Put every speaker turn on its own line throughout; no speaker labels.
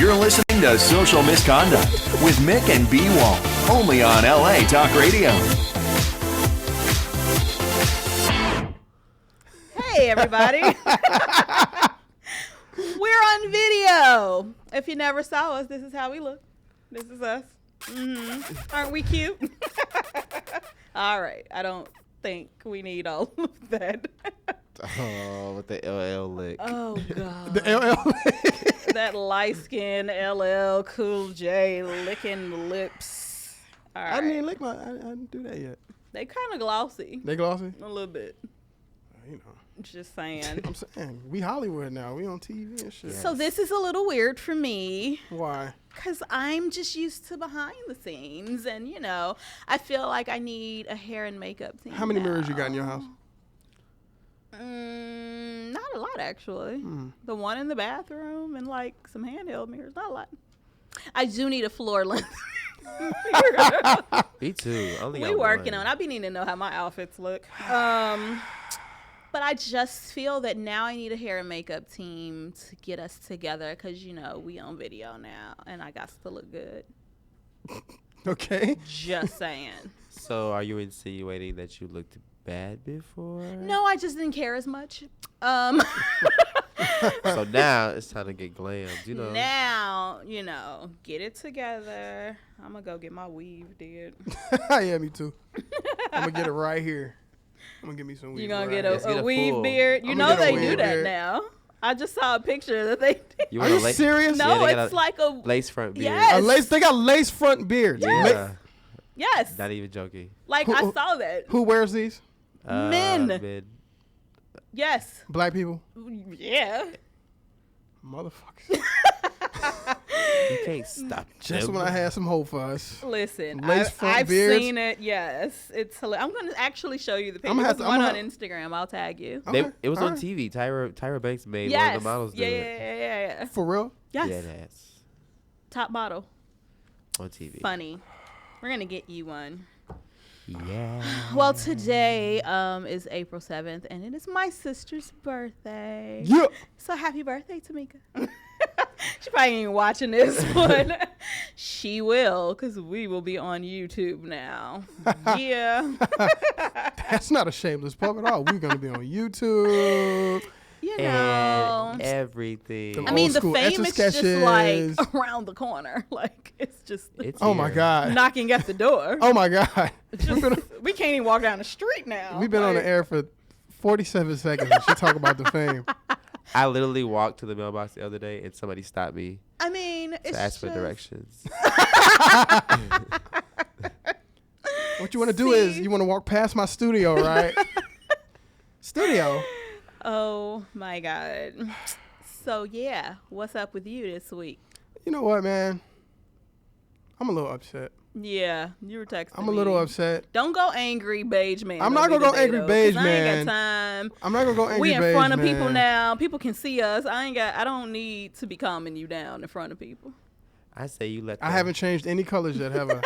You're listening to Social Misconduct with Mik and B.Walt, only on LA Talk Radio.
Hey, everybody. We're on video. If you never saw us, this is how we look. This is us. Aren't we cute? All right. I don't think we need all of that.
Oh, with the LL lick.
Oh, God.
The LL lick.
That light-skinned LL Cool J licking the lips. All right.
I didn't lick I didn't do that yet.
They kind of glossy.
They glossy?
A little bit.
You know.
Just saying.
I'm saying, we Hollywood now. We on TV and shit.
So this is a little weird for me.
Why?
Because I'm just used to behind the scenes. And, you know, I feel like I need a hair and makeup team.
How many mirrors you got in your house?
Not a lot, actually. The one in the bathroom and, like, some handheld mirrors. Not a lot. I do need a floor length.
Me too.
We working on it. I be needing to know how my outfits look. But I just feel that now I need a hair and makeup team to get us together because, you know, we on video now and I got to look good.
Okay.
Just saying.
So are you insinuating that you looked bad before?
No, I just didn't care as much.
So now it's time to get glammed, you know.
Now, you know, get it together. I'm going to go get my weave did.
Yeah, me too. I'm going to get it right here. I'm going to get me some weave.
You going to
right
get
here.
a weave beard? You know they do that now. I just saw a picture that they did.
Are you serious?
No,
Yeah,
it's like a
lace front beard.
Yes.
They got lace front beards.
Yeah.
Yes.
Not even joking.
Like, I saw that.
Who wears these?
Men. Yes.
Black people?
Yeah.
Motherfuckers.
You can't stop.
Just
them.
when I had some hope for us.
Listen,
Lace front
I've
beards.
seen it. Yes. It's hilarious. I'm going to actually show you the picture.
I'ma have
There's
to-
one
I'ma
on Instagram. I'll tag you.
Okay,
It was
all
on
right.
TV. Tyra Banks made
Yes.
one of the models do it.
Yeah.
For real?
Yes.
Yeah, that's
Top bottle.
on TV.
Funny. We're going to get you one.
Yeah.
Well, today is April 7th, and it is my sister's birthday.
Yeah.
So happy birthday, Tamika. She probably ain't watching this, but she will, because we will be on YouTube now. Yeah.
That's not a shameless plug at all. We're going to be on YouTube.
You know.
And everything.
I mean,
old
the
school
fame is just
Etch-a-Sketches.
like around the corner. Like, it's just
Oh, my
here.
God.
knocking at the door.
Oh, my God.
We can't even walk down the street now.
We've been on the air for 47 seconds and she talk about the fame.
I literally walked to the mailbox the other day and somebody stopped me
I mean, it's
to ask for
just-
directions.
What you want to do is you want to walk past my studio, right? Studio.
Oh, my God. So, yeah, what's up with you this week?
You know what, man? I'm a little upset.
Yeah, you were texting
I'm a little
me.
upset.
Don't go angry, beige man.
I'm not
on me
gonna go
today,
angry
though,
beige
'cause
man.
I ain't got time.
I'm not going to go angry
We in
beige,
front of
man.
people now. People can see us. I don't need to be calming you down in front of people.
I say you let.
I haven't changed any colors yet, have I?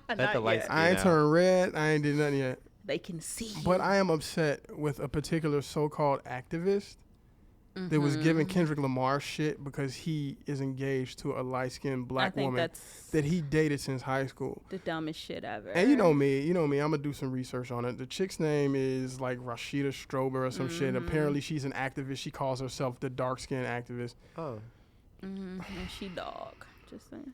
let
Not
the lights.
yet.
I ain't
out.
turned red. I ain't did nothing yet.
They can see you.
But I am upset with a particular so-called activist that was giving Kendrick Lamar shit because he is engaged to a light-skinned black
I think
woman
that's
that he dated since high school.
the dumbest shit ever.
And you know me, I'm gonna do some research on it. The chick's name is like Rashida Strober or some shit. Apparently she's an activist. She calls herself the dark-skinned activist.
Oh.
And she dog. Just saying.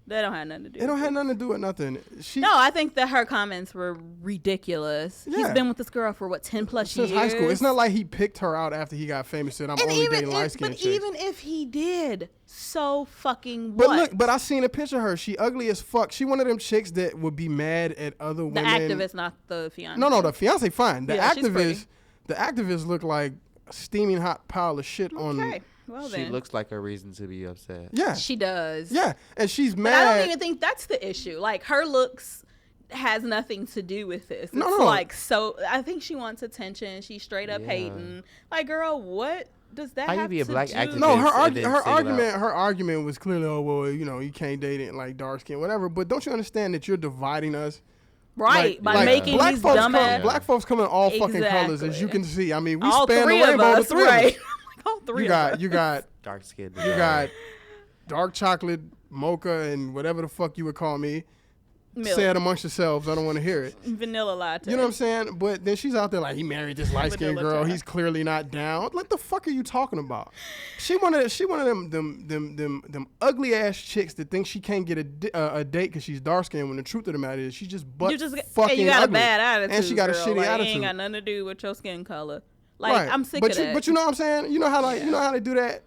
They don't have nothing to do.
It don't
with
have nothing to do with nothing.
No, I think that her comments were ridiculous. He's
Yeah.
been with this girl for what, 10 plus
Since
years?
high school. It's not like he picked her out after he got famous. Said I'm
And
only
even
dating light-skinned
but
chicks.
even if he did, so fucking
But
what?
look, but I seen a picture of her. She ugly as fuck. She one of them chicks that would be mad at other
the
women.
activist, not the fiance.
No, the fiance fine. The
Yeah, she's pretty.
activist look like a steaming hot pile of shit on.
Okay, well
She
then.
looks like a reason to be upset.
Yeah,
She does.
yeah, and she's
But
mad.
I don't even think that's the issue. Like, her looks has nothing to do with this. It's
No.
like, so I think she wants attention. She's straight up
Yeah.
hating. Like, girl, what does that
How you
have
be a
to
black
do?
activist?
No, her
and then single out.
her argument was clearly, oh well, you can't date it like dark skin, whatever. But don't you understand that you're dividing us?
Right, by making
black
these
folks
dumbass.
black folks come in all fucking colors, as you
Exactly.
can see. I mean, we
all
span the
three of
rainbow.
us,
The three
right?
of us.
All three
You
of
got
us.
you got
Dark skin.
you got dark chocolate, mocha, and whatever the fuck you would call me.
Milk.
Say it amongst yourselves. I don't want to hear it.
Vanilla latte.
You know what I'm saying? But then she's out there like, he married this light skinned
Vanilla
girl.
chai.
He's clearly not down. What the fuck are you talking about? She one of them ugly ass chicks that think she can't get a date because she's dark skinned. When the truth of the matter is, she just fucking
and you got
ugly.
a bad attitude,
and she got a
girl.
shitty
like,
attitude.
It ain't got nothing to do with your skin color. Like
Right.
I'm sick
but
of
you,
that.
But you know what I'm saying? You know how
Yeah.
you know how they do that?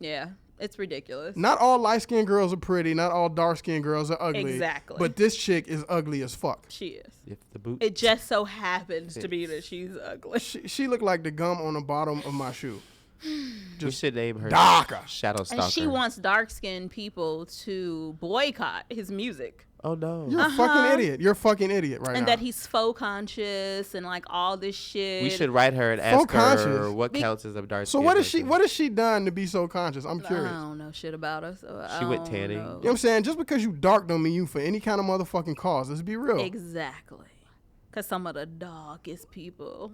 Yeah, it's ridiculous.
Not all light skinned girls are pretty. Not all dark skinned girls are ugly.
Exactly.
But this chick is ugly as fuck.
She is.
If the boot.
It just so happens to be that she's ugly.
She looked like the gum on the bottom of my shoe.
We should name her
darker.
Shadow Stalker.
And she wants dark-skinned people to boycott his music.
Oh no.
You're a fucking idiot. You're a fucking idiot right now.
And that he's faux conscious and like all this shit.
We should write her and ask
Faux
her
conscious?
what counts as a dark.
So what has she done to be so conscious? I'm curious.
I don't know shit about her. So
She went
don't
tanning.
know.
You know what I'm saying? Just because you dark don't mean you for any kind of motherfucking cause. Let's be real.
Exactly. Because some of the darkest people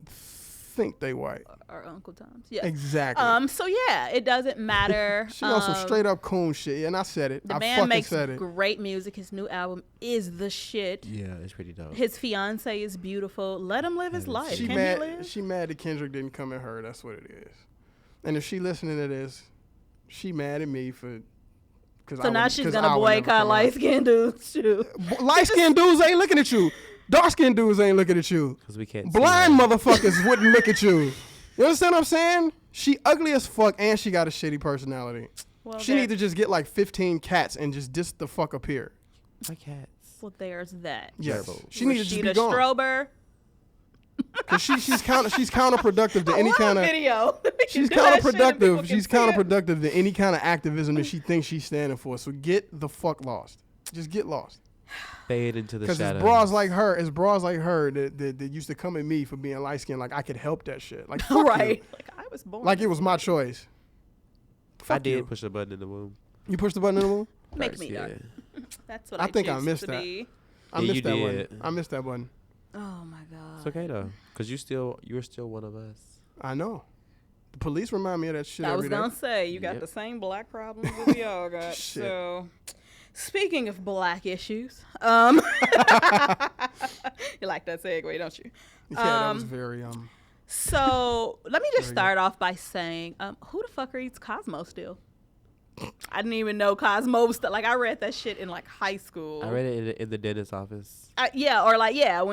Think they white.
are Uncle Tom's. Yeah.
Exactly.
So yeah, it doesn't matter.
She on some straight up coon shit. And I said it.
The
I
man
fucking
makes
said it.
great music. His new album is the shit.
Yeah, it's pretty dope.
His fiance is beautiful. Let him live his life.
She
Can
mad.
he live?
She mad that Kendrick didn't come at her. That's what it is. And if she listening to this, she mad at me for.
So now she's gonna boycott light skinned dudes too.
Light skinned dudes ain't looking at you. Dark skinned dudes ain't looking at you.
Because we can't.
Blind
see her.
motherfuckers wouldn't look at you. You understand what I'm saying? She ugly as fuck and she got a shitty personality.
Well,
She need to just get like 15 cats and just dis the fuck up here.
My cats.
Well, there's that.
Yes.
Gerbil.
She needs to just be
Rashida
gone.
Strober.
Cause she's counterproductive to any kind of.
video.
She's counterproductive. She's counterproductive to any kind of activism that she thinks she's standing for. So get the fuck lost. Just get lost.
Fade into the
Because
shadows.
it's bras like her that used to come at me for being light skinned. Like I could help that shit. Like fuck
Right.
you.
Like I was born.
Like it was my choice.
I
Fuck
did
you.
push a button in the womb.
You pushed the button in the womb?
Make
First,
me
yeah.
dark. That's what
I think I
choose
missed
to
that.
be.
I
Yeah,
missed
you
that one.
did.
I missed that one.
Oh my god.
It's okay though, because you're still one of us.
I know. The police remind me of that shit
I was
every day.
gonna say you got
Yep.
the same black problems that we all got.
Shit.
So, speaking of black issues, you like that segue, don't you?
Yeah, that was very
So let me just
Very
start off by saying, who the fuck reads Cosmo still? I didn't even know Cosmo was still, like I read that shit in like high school.
I read it in the dentist's office.
When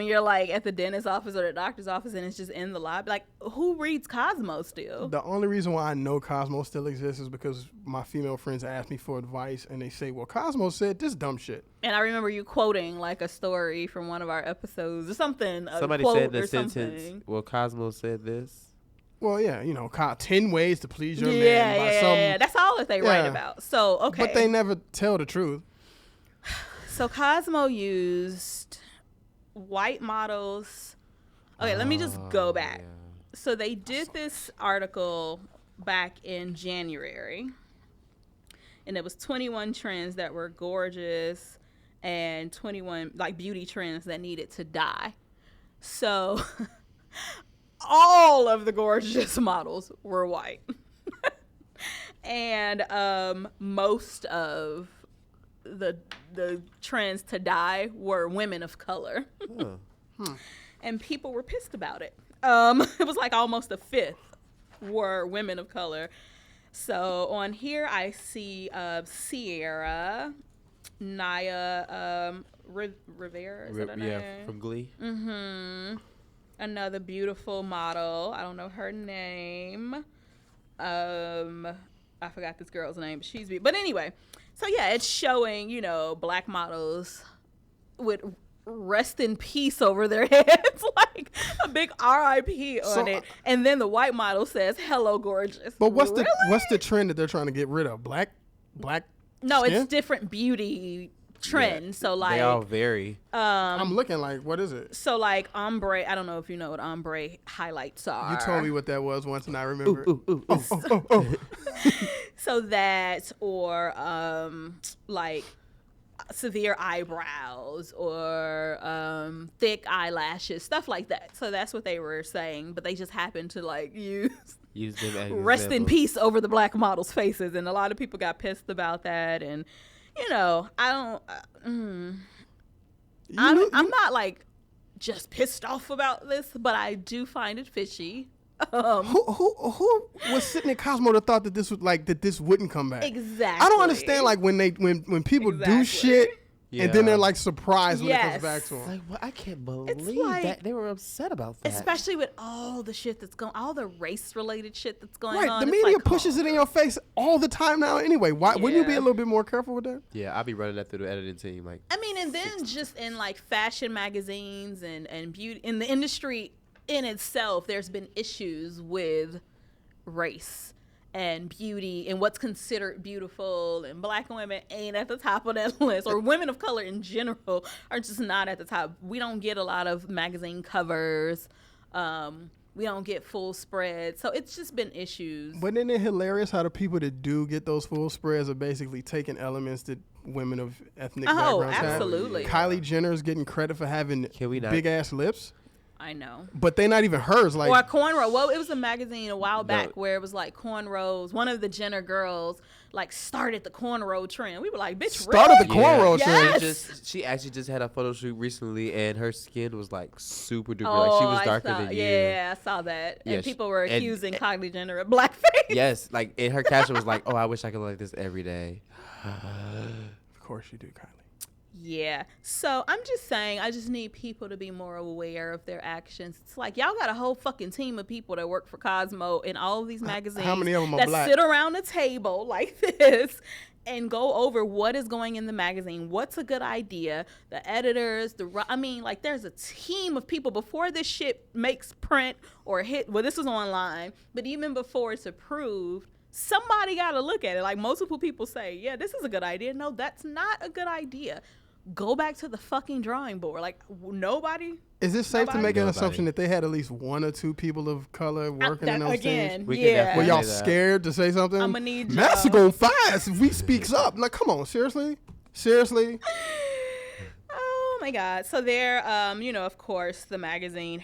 you're like at the dentist's office or the doctor's office and it's just in the lobby. Like, who reads Cosmo still?
The only reason why I know Cosmo still exists is because my female friends ask me for advice and they say, well, Cosmo said this dumb shit.
And I remember you quoting like a story from one of our episodes or something.
Somebody
a quote
said the
or
sentence.
something.
Well, Cosmo said this.
Well, yeah, 10 ways to please your man by
Yeah,
some.
that's all that they write
Yeah.
about. So, okay.
But they never tell the truth.
So Cosmo used white models. Okay, let me just go back.
Yeah.
So they did this article back in January, and it was 21 trends that were gorgeous and 21 like beauty trends that needed to die. So all of the gorgeous models were white. And most of the trends to die were women of color. And people were pissed about it. It was like almost a fifth were women of color. So on here I see Sierra, Naya Rivera, is that her name?
From Glee.
Mm-hmm. Another beautiful model. I don't know her name. I forgot this girl's name, but she's but anyway. So yeah, it's showing, black models with rest in peace over their heads, like a big RIP on it. And then the white model says, "Hello, gorgeous."
But what's
Really?
the trend that they're trying to get rid of? Black
No,
skin?
it's different beauty trends.
Yeah.
So like
They all vary.
I'm looking like, what is it?
so like ombre, I don't know if you know what ombre highlights are.
You told me what that was once and I remember.
So that, or like severe eyebrows or thick eyelashes, stuff like that. So that's what they were saying, but they just happened to like use
them as
rest in
examples.
peace over the black models' faces, and a lot of people got pissed about that. And you know, I don't. I'm not like just pissed off about this, but I do find it fishy.
Who was sitting in Cosmo that thought that this was like that this wouldn't come back?
Exactly.
I don't understand like when people do shit and then they're like surprised when it comes back to them.
Like, what? I can't believe
like-
that they were upset about that.
Especially with all the shit that's going, all the race-related shit that's going
Right,
on.
the
It's
media
like,
pushes it in your face all the time now. Anyway, why wouldn't you be a little bit more careful with that?
Yeah, I'll be running that through the editing team. Like,
I mean, and then just in like fashion magazines and beauty in the industry in itself, there's been issues with race and beauty and what's considered beautiful, and black women ain't at the top of that list, or women of color in general are just not at the top. We don't get a lot of magazine covers. We don't get full spreads. So it's just been issues.
But isn't it hilarious how the people that do get those full spreads are basically taking elements that women of ethnic backgrounds have?
Absolutely.
Kylie Jenner's getting credit for having
Can we not-
big ass lips,
I know.
but they not even hers. Like,
Or cornrow. Well, it was a magazine a while back
No.
where it was like cornrows. One of the Jenner girls like started the cornrow trend. We were like, bitch,
started
really?
the cornrow
Yes.
trend.
She actually just had a photo shoot recently, and her skin was like super duper.
Oh,
like she was
I
darker
saw,
than you.
Yeah, I saw that.
Yeah,
And people were
and-
accusing Kylie Jenner of blackface.
Yes, like and her caption was like, "Oh, I wish I could look like this every day."
Of course you do, Kylie.
Yeah. So I'm just saying, I just need people to be more aware of their actions. It's like y'all got a whole fucking team of people that work for Cosmo and all of these magazines.
How many of them are
that
black?
sit around a table like this and go over what is going in the magazine, what's a good idea, the editors, like there's a team of people before this shit makes print or hit. Well, this was online, but even before it's approved, somebody got to look at it. Like multiple people say, yeah, this is a good idea. No, that's not a good idea. Go back to the fucking drawing board. Like nobody.
Is it safe to make an
Nobody.
assumption that they had at least one or two people of color working in those
again,
things?
We can
yeah.
Were
definitely
y'all
say that.
scared to say something?
I'ma need
Massa
y'all.
gonna fire us if we speaks up. Like, come on, seriously?
Oh my God. So there, of course, the magazine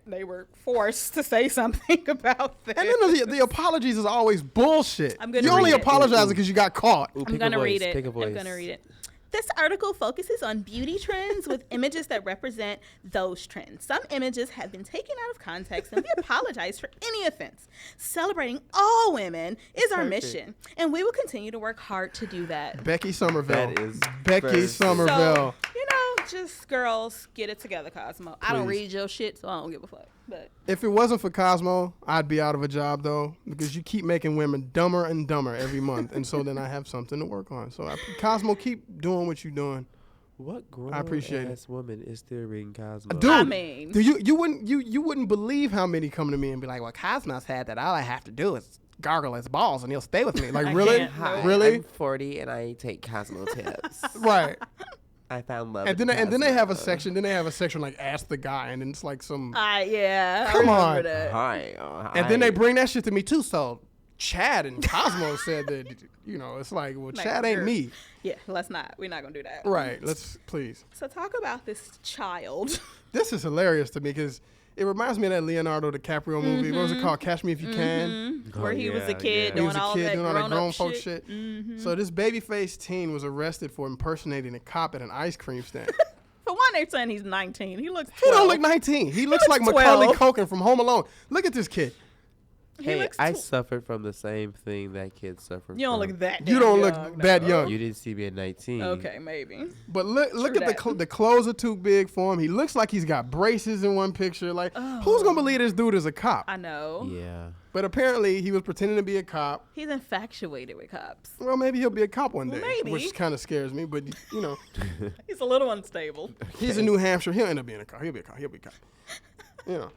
they were forced to say something about this.
And then the apologies is always bullshit.
I'm gonna
you only
read it.
apologize because you got caught.
Ooh,
I'm
pick a
gonna
voice,
read it.
pick a
I'm
voice.
gonna read it. This article focuses on beauty trends with images that represent those trends. Some images have been taken out of context, and we apologize for any offense. Celebrating all women is our mission, and we will continue to work hard to do that.
Becky Somerville.
That is
Becky
very-
Somerville.
So, just girls, get it together, Cosmo. I don't
Please.
read your shit, so I don't give a fuck. But
If it wasn't for Cosmo, I'd be out of a job though, because you keep making women dumber and dumber every month, and so then I have something to work on. So Cosmo, keep doing what you're doing.
What grown
appreciate
ass woman is still reading Cosmo?
Dude,
I mean-
you wouldn't believe how many come to me and be like, "Well, Cosmo's had that. All I have to do is gargle his balls, and he'll stay with me." Like,
I
really,
can't. Hi,
really,
I'm 40 and I take Cosmo tips.
right?
I found love.
And
in
then they have a
Cosmo.
section. Then they have a section like "Ask the Guy," and then it's like some.
yeah,
Come
I
on.
remember that.
Hi.
And then they bring that shit to me too. So Chad and Cosmo said that it's like, well,
Like,
Chad ain't
you're-
me,
Yeah, let's not. We're not gonna do that.
right? Let's please.
So talk about this child.
This is hilarious to me because it reminds me of that Leonardo DiCaprio movie. What was it called? Catch Me If You Can.
Where he was a
yeah,
kid
yeah.
He
doing
was a
all
kid
that
doing all that grown
grown-up
folk
shit.
shit. So this baby-faced teen was arrested for impersonating a cop at an ice cream stand.
For one, they're saying he's 19. He looks 12.
He don't look 19. He looks like
looks
Macaulay
12.
Culkin from Home Alone. Look at this kid.
He
Hey,
looks
I
tw-
suffered from the same thing that kid suffered
You don't
from.
look that.
You
damn
don't
young,
look that
no.
young.
You didn't see me at 19.
Okay, maybe.
But look
True
at
that.
the clothes are too big for him. He looks like he's got braces in one picture. Like, who's gonna believe this dude is a cop?
I know.
Yeah.
But apparently he was pretending to be a cop.
He's infatuated with cops.
Well, maybe he'll be a cop one day,
Maybe.
which kind of scares me. But
He's a little unstable.
he's in New Hampshire. He'll end up being a cop. He'll be a cop. He'll be a cop.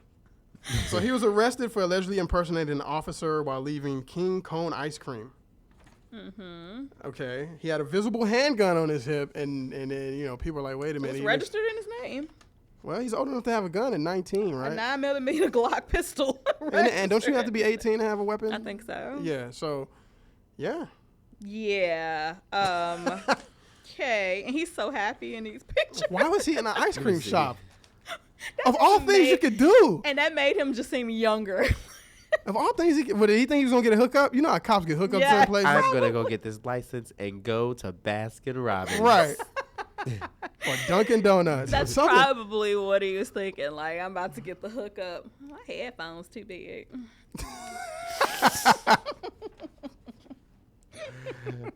So he was arrested for allegedly impersonating an officer while leaving King Cone ice cream. Okay. He had a visible handgun on his hip, and then people are like, wait a minute.
It's
he
registered in his name.
well, he's old enough to have a gun at 19,
A
right?
9mm Glock pistol.
And don't you have to be 18 to have a weapon?
I think so.
Yeah. So, yeah.
Yeah. okay. And he's so happy in these pictures.
Why was he in an ice cream
see.
shop?
That
Of all
just
things you
made-
could do.
And that made him just seem younger.
Of all things, did he think he was gonna get a hookup? You know how cops get hookups
Yeah.
in places,
I'm gonna go get this license and go to Baskin Robbins.
right? Or Dunkin' Donuts.
That's
Something.
probably what he was thinking. Like, I'm about to get the hookup. My headphones too big.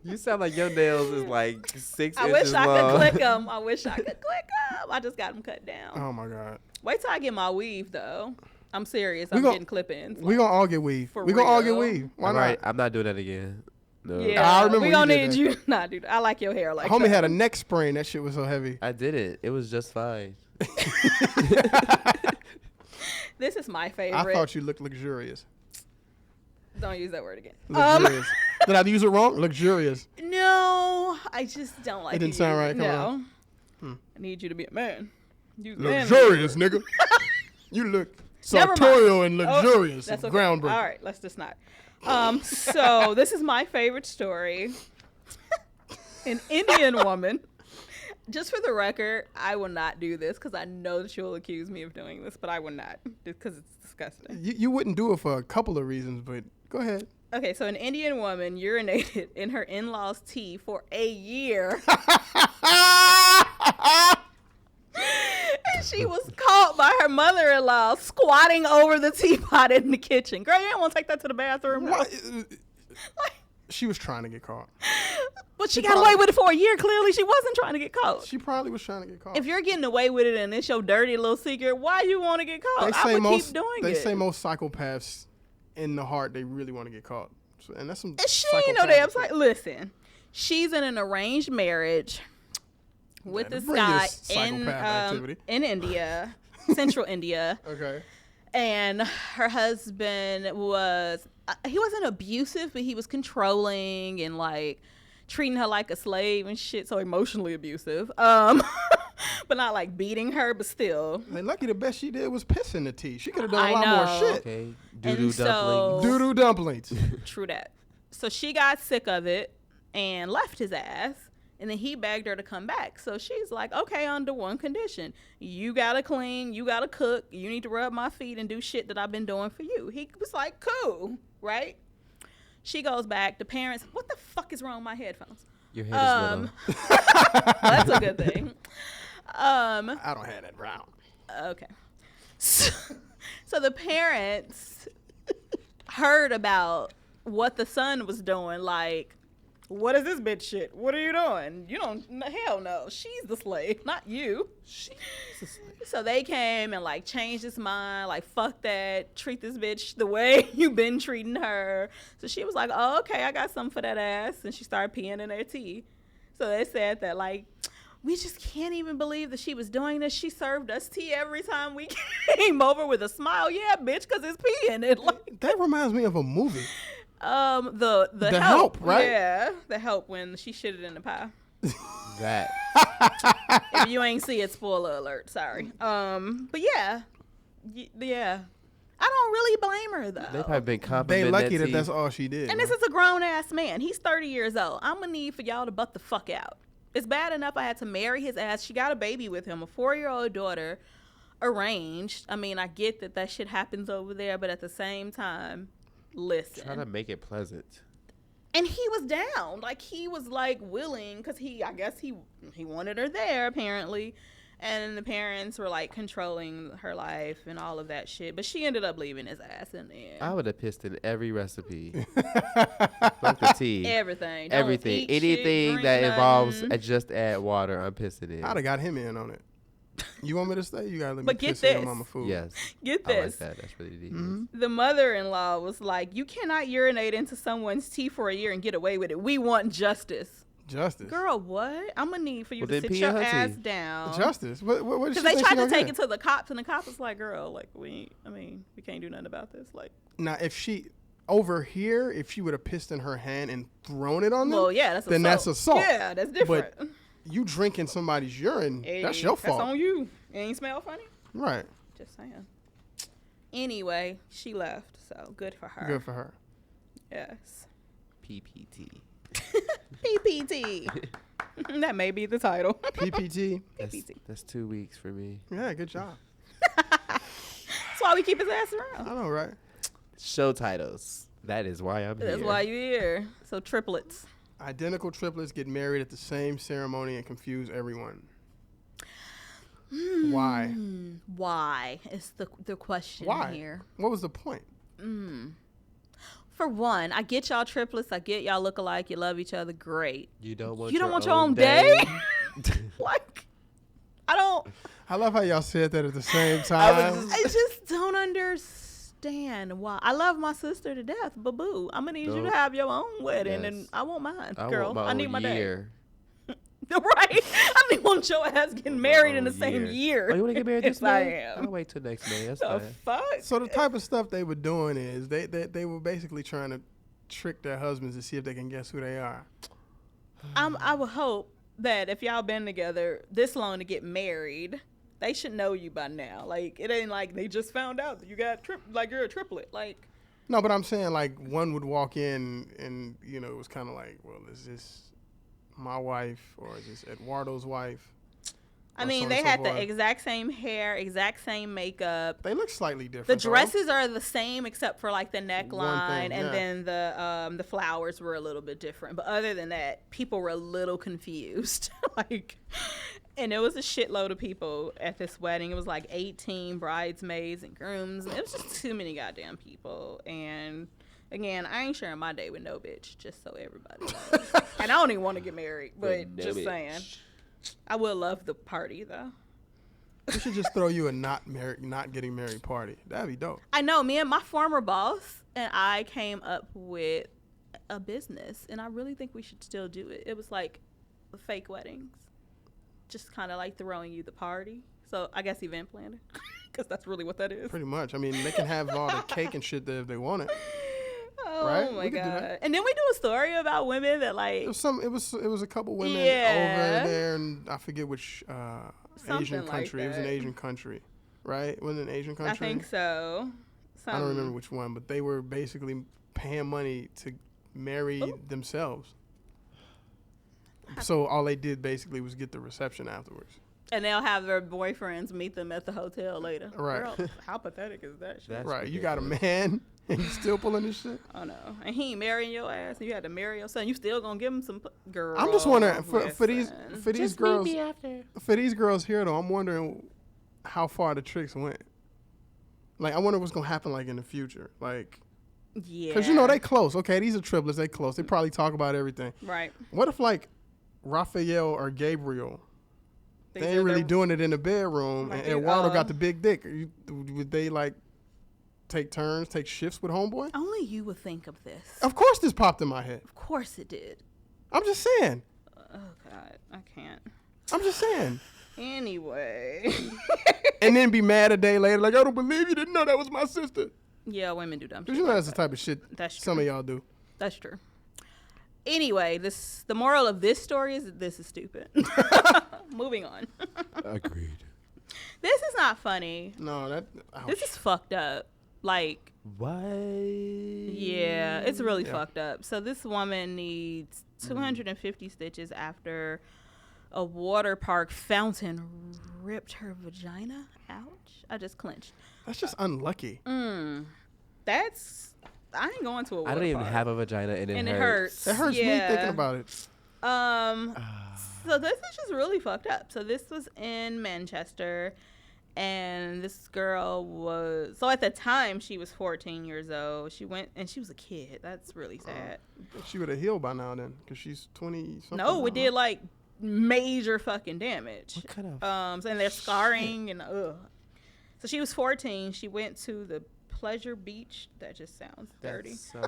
You sound like your nails is like 6
I
inches
wish I
long.
could click them. I wish I could click them. I just got them cut down.
Oh my god.
Wait till I get my weave, though. I'm serious.
We
I'm
gon-
getting clip-ins.
We gonna all get weave.
For
We gonna all get
real.
weave. Why
All
not?
right, I'm not doing that again. No.
Yeah,
I remember
we
when
gonna
you did
need you. Nah, dude, I like your hair like
Homie
that.
had a neck sprain. That shit was so heavy.
I did it. It was just fine.
This is my
I
favorite.
thought you looked luxurious.
Don't use that word again.
Luxurious. Did I use it wrong? Luxurious.
No, I just don't like
It didn't
to
sound
use
right
it.
coming
No. I need you to be a man. Use man
Luxurious, nigga. You look
Never mind.
sartorial and luxurious.
That's
and
okay.
groundbreaking.
All right, let's just not. So this is my favorite story. An Indian woman. Just for the record, I will not do this because I know that you'll accuse me of doing this, but I will not because it's disgusting.
You wouldn't do it for a couple of reasons, but go ahead.
Okay, so an Indian woman urinated in her in-laws' tea for a year. And she was caught by her mother-in-law squatting over the teapot in the kitchen. Girl, you didn't want to take that to the bathroom. No.
What?
Like,
She was trying to get caught.
but she
She
got
probably-
away with it for a year. Clearly, she wasn't trying to get caught.
She probably was trying to get caught.
If you're getting away with it and it's your dirty little secret, why you want to get caught?
They
I
say
would
most,
keep doing
they
it.
say most psychopaths in the heart, they really want to get caught. So, and that's some.
And she ain't no damn
psychopathic shit.
Listen, she's in an arranged marriage with
Yeah,
this
bring
guy
this psychopath activity.
in India, central India.
Okay.
And her husband was, he wasn't abusive, but he was controlling and like treating her like a slave and shit. So emotionally abusive. But not like beating her, but still.
Man, lucky the best she did was piss in the tea. She could have done a
I
lot
know.
more shit.
Okay.
And
Doo-doo
so-
dumplings.
Doo-doo dumplings.
True that. So she got sick of it and left his ass. And then he begged her to come back. So she's like, okay, under one condition. You got to clean. You got to cook. You need to rub my feet and do shit that I've been doing for you. He was like, cool, right? She goes back. The parents, what the fuck is wrong with my headphones?
Your head is little.
That's a good thing.
I don't have that brown.
Okay. So the parents heard about what the son was doing. Like, what is this bitch shit? What are you doing? You don't, hell no. She's the slave, not you. So they came and like changed his mind. Like, fuck that. Treat this bitch the way you've been treating her. So she was like, oh, okay, I got something for that ass. And she started peeing in their tea. So they said that like, we just can't even believe that she was doing this. She served us tea every time we came over with a smile. Yeah, bitch, because it's pee in it. Like,
That reminds me of a movie.
The
Help, right?
Yeah, the Help when she shitted in the pie.
That.
If you ain't see it, spoiler alert. Sorry. But yeah, yeah. I don't really blame her though.
They probably been
They
complimenting
lucky
that
that that's
tea.
all she did.
And this is a grown ass man. He's 30 years old. I'm gonna need for y'all to butt the fuck out. It's bad enough I had to marry his ass. She got a baby with him, a 4-year-old daughter, arranged. I mean, I get that shit happens over there, but at the same time, listen.
Trying to make it pleasant.
And he was down. Like, he was, like, willing, because I guess he wanted her there, apparently. And the parents were, like, controlling her life and all of that shit. But she ended up leaving his ass in the end.
I would have pissed in every recipe. Fuck the tea.
Everything. Don't
Everything.
eat shit,
Anything
drink
that involves
nothing.
just add water, I'm pissing in.
I'd have got him in on it. You want me to stay? You gotta let me
But get
piss in your
this.
mama food.
Yes.
Get
I like
this.
that. That's really deep.
The mother-in-law was like, you cannot urinate into someone's tea for a year and get away with it. We want justice.
Justice.
Girl, what? I'm going to need for you
Well,
to
then
sit
pee
your
in her
ass
tea.
down.
Justice. What did she
Because they
think
tried
she
to
gonna
take
get?
it to the cops, and the cops was like, girl, like, we can't do nothing about this. Like,
Now, if she over here, if she would have pissed in her hand and thrown it on them,
well, yeah, that's assault.
then that's assault.
Yeah, that's different.
You drinking somebody's urine,
Hey,
that's your fault.
That's on you. It ain't smell funny?
Right.
Just saying. Anyway, she left, so good for her.
Good for her.
Yes.
PPT.
PPT. That may be the title.
PPT.
That's 2 weeks for me.
Yeah, good job.
That's why we keep his ass around.
I know, right?
Show titles. That is why I'm here.
That's why you're here. So triplets.
Identical triplets get married at the same ceremony and confuse everyone. Why?
Why is the question
Why?
here?
What was the point?
For one, I get y'all triplets. I get y'all look alike. You love each other. Great.
You don't want
your own day? Like, I don't.
I love how y'all said that at the same time.
I just don't understand why. I love my sister to death, but boo, I'm gonna need you to have your own wedding,
Yes.
and I want mine,
I
girl.
want my
I need
own
my day.
year.
Right? I don't even want your ass getting married in the same year.
Oh, you want to get married this
Yes, I
May?
am.
I'll wait till next May. That's
The
fine.
fuck?
So the type of stuff they were doing is they were basically trying to trick their husbands to see if they can guess who they are.
I would hope that if y'all been together this long to get married, they should know you by now. Like, it ain't like they just found out that you got you're a triplet. Like,
No, but I'm saying like one would walk in and it was kind of like, well, is this my wife or is this Eduardo's wife?
I
Or
mean,
so
they
and so
had the
forth.
exact same hair, exact same makeup.
They look slightly different.
The
though.
dresses are the same except for like the neckline,
One thing,
and
yeah.
then the flowers were a little bit different. But other than that, people were a little confused. And it was a shitload of people at this wedding. It was like 18 bridesmaids and grooms. It was just too many goddamn people. And again, I ain't sharing my day with no bitch, just so everybody knows. And I don't even want to get married, but
No
just
bitch.
saying. I would love the party though.
We should just throw you a not getting married party. That'd be dope.
I know, me and my former boss and I came up with a business, and I really think we should still do it. It was like fake weddings, just kind of like throwing you the party. So I guess event planner, because that's really what that is.
Pretty much. I mean, they can have all the cake and shit there if they want it.
Oh
Right?
my
We could do
god!
that.
And then we do a story about women that like
It was a couple women
Yeah.
over there, and I forget which
Something
Asian
like
country. It was an
that.
Asian country, right? Was it an Asian country?
I think so.
I don't remember which one, but they were basically paying money to marry themselves. So all they did basically was get the reception afterwards.
And they'll have their boyfriends meet them at the hotel later.
Right.
Girl, how pathetic is that shit?
That's
Right, you got a
ridiculous.
man and you still pulling this shit.
Oh no, and he ain't marrying your ass, and you had to marry your son. You still gonna give him some girl?
I'm just wondering for these
listen.
girls for these girls here though. I'm wondering how far the tricks went. Like I wonder what's gonna happen like in the future. Like
Yeah,
because they close. Okay, these are triplets. They close. They probably talk about everything.
right.
What if like Raphael or Gabriel?
They
They
did
ain't really
their-
doing it in the bedroom,
Like
and
they-
Eduardo got the big dick. Would they like take turns, take shifts with homeboy?
Only you would think of this.
Of course, this popped in my head.
Of course it did.
I'm just saying.
Oh God, I can't.
I'm just saying.
Anyway,
And then be mad a day later, like I don't believe you didn't know that was my sister.
yeah, women do dumb
Because
shit.
that's the type of shit
That's
some
true.
of y'all do.
That's true. Anyway, the moral of this story is that this is stupid. Moving on.
Agreed.
This is not funny.
No, that. Ouch.
This is fucked up. Like,
What?
yeah, it's really
Yeah.
fucked up. So this woman needs 250 stitches after a water park fountain ripped her vagina. Ouch. I just clenched.
That's just unlucky.
That's, I ain't going to a water
I don't even
park.
have a vagina and it hurts.
It hurts me
Yeah.
thinking about it.
So this is just really fucked up. So this was in Manchester, and this girl was, so at the time she was 14 years old. She went, and she was a kid. That's really sad.
She would have healed by now then, because she's 20 something.
No, it
now.
did like major fucking damage.
What kind of
And they're scarring and So she was 14. She went to the Pleasure Beach. That just sounds dirty.
So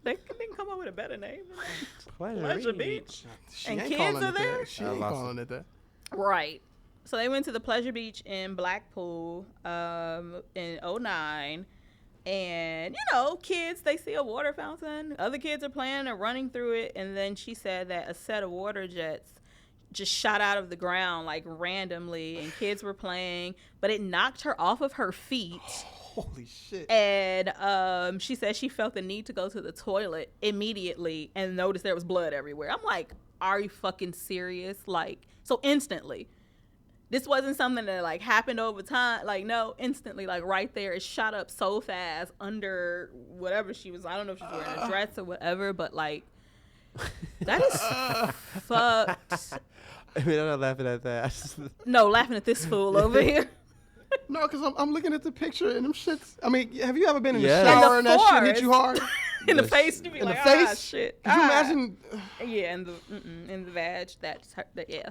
They didn't come up with a better name than that.
Pleasure,
Pleasure Beach.
She
and
ain't
kids
calling
are
it
there?
that. She
I
ain't
lost
calling it that.
Right. So they went to the Pleasure Beach in Blackpool in 2009. And, kids, they see a water fountain. Other kids are playing or running through it. And then she said that a set of water jets just shot out of the ground, like, randomly. And kids were playing. But it knocked her off of her feet.
Holy shit.
And she said she felt the need to go to the toilet immediately and noticed there was blood everywhere. I'm like, are you fucking serious? Like, so instantly. This wasn't something that like happened over time. Like, no, instantly, like right there, it shot up so fast under whatever she was. I don't know if she's wearing a dress or whatever, but like, that is fucked.
I mean, I'm not laughing at that.
No, laughing at this fool over here.
No, because I'm looking at the picture and them shits. I mean, have you ever been in
Yes.
the shower
In
and
the
that shit
forest.
hit you hard?
In the
Yes.
face, you be
In
like,
the
ah,
face?
shit.
Could you
Ah.
imagine?
Yeah, in the vag. That's her. Yeah.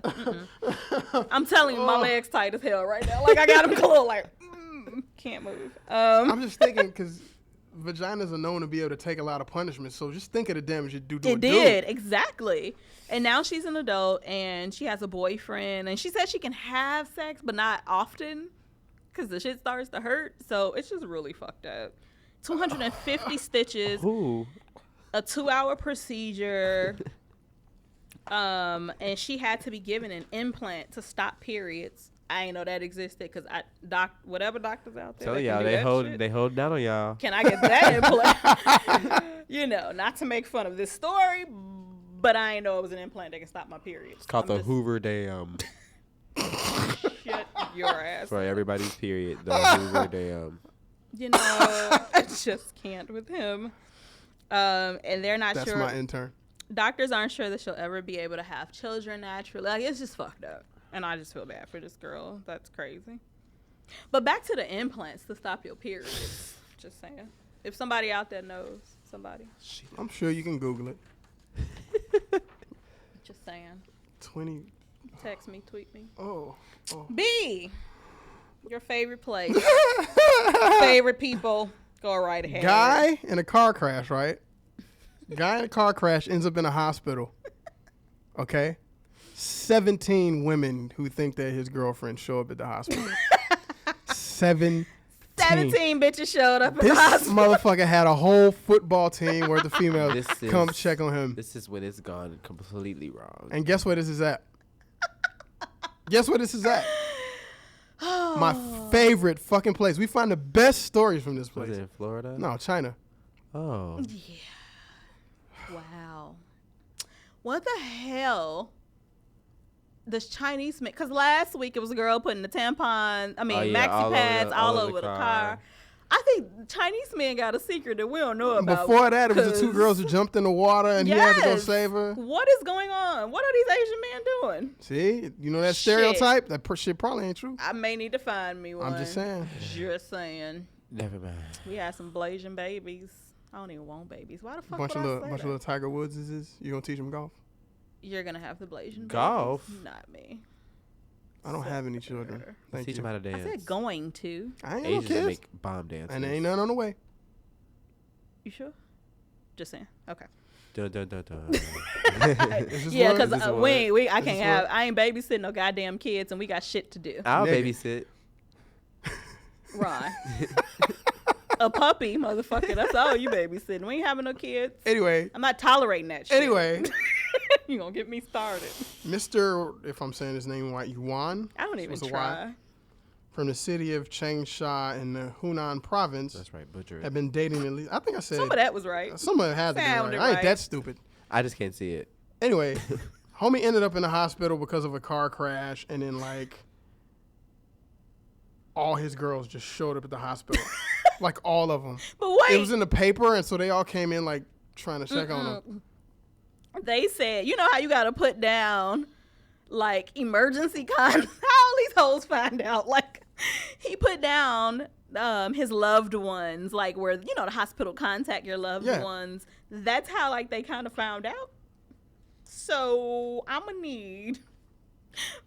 I'm telling you, my legs tight as hell right now. Like I got them closed. Like can't move.
I'm just thinking because vaginas are known to be able to take a lot of punishment. So just think of the damage it do to a
It
dude.
did exactly. And now she's an adult and she has a boyfriend. And she said she can have sex, but not often because the shit starts to hurt. So it's just really fucked up. 250 stitches.
Who?
A 2-hour procedure. And she had to be given an implant to stop periods. I ain't know that existed because whatever doctors out there.
Tell
that can
y'all,
do
they
that
hold
shit.
they hold down on y'all.
Can I get that implant? You know, not to make fun of this story, but I ain't know it was an implant that can stop my periods.
It's called the Hoover Dam.
Shut your ass.
For everybody's period. The Hoover Dam.
You know, I just can't with him. And they're not
That's
sure.
my intern.
Doctors aren't sure that she'll ever be able to have children naturally. Like, it's just fucked up. And I just feel bad for this girl. That's crazy. But back to the implants to stop your periods. Just saying. If somebody out there knows somebody.
I'm sure you can Google it.
Just saying.
20.
Text me, tweet me.
Oh.
B, your favorite place. Favorite people. Go right ahead.
Guy in a car crash, right? Guy in a car crash ends up in a hospital. Okay? 17 women who think that his girlfriend show up at the hospital. 17
bitches showed up at
This
the hospital.
motherfucker had a whole football team worth of females come check on him.
This is when it's gone completely wrong.
And guess where this is at? Guess where this is at? My favorite fucking place. We find the best stories from this
Was
place.
it in Florida?
No, China.
Oh.
Yeah. Wow. What the hell? This Chinese man, because last week it was a girl putting the maxi pads all over the car. I think Chinese man got a secret that we don't know about.
Before that, it was the two girls who jumped in the water and he had to go
Yes.
save her.
What is going on? What are these Asian men doing?
See? You know that
Shit.
stereotype? That shit probably ain't true.
I may need to find me one.
I'm just saying.
Just saying.
Never mind.
We had some Blasian babies. I don't even want babies. Why the fuck
Bunch
would
of
I
little,
say
bunch
that?
of little Tiger Woods is. You gonna teach them golf?
You're gonna have the Blasian
Golf?
babies, not me.
I don't have any children. Thank
Teach
you.
them how to
I
dance.
said going to.
I ain't no
Asians
kids.
make bomb dances.
And there ain't none on the way.
You sure? Just saying. Okay.
Dun, dun, dun, dun.
Is this
Yeah,
what?
because
Is this
I
what?
can't
this
have.
what?
I ain't babysitting no goddamn kids, and we got shit to do.
I'll
Nigga.
babysit.
Ron. A puppy, motherfucker. That's all you babysitting. We ain't having no kids.
Anyway,
I'm not tolerating that shit.
anyway,
You gonna get me started.
Mr. If I'm saying his name right, Yuan.
I don't even
What's the
try.
Y? From the city of Changsha in the Hunan province,
That's right, butcher
have
it.
been dating at least. I think I said
Some of that was right.
Some of it had to be right.
Sounded
I ain't
right.
that stupid.
I just can't see it.
Anyway, homie ended up in the hospital because of a car crash, and then like all his girls just showed up at the hospital, like all of them.
But wait,
It was in the paper, and so they all came in like trying to check on him.
they said, you know how you gotta put down like emergency con. How all these hoes find out? Like he put down his loved ones, like where you know the hospital contact your loved
Yeah.
ones. That's how like they kind of found out. So I'm gonna need